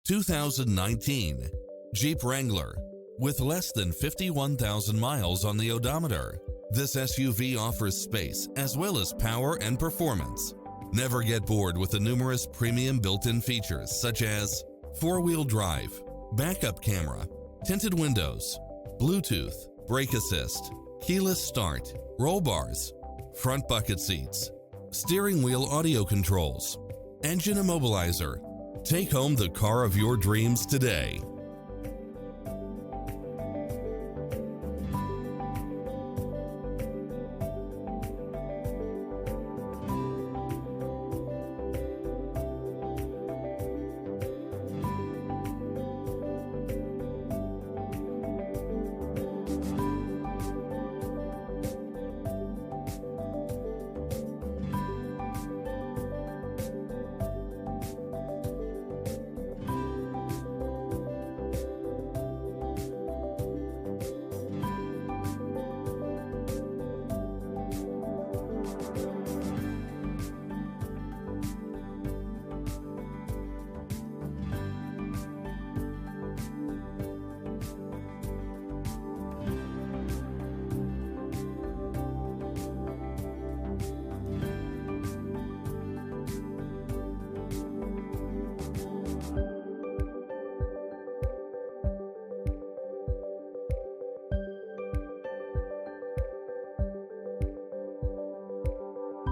2019 Jeep Wrangler. With less than 51,000 miles on the odometer, this SUV offers space as well as power and performance. Never get bored with the numerous premium built-in features such as four-wheel drive, backup camera, tinted windows, Bluetooth, brake assist, keyless start, roll bars, front bucket seats, steering wheel audio controls, engine immobilizer. Take home the car of your dreams today.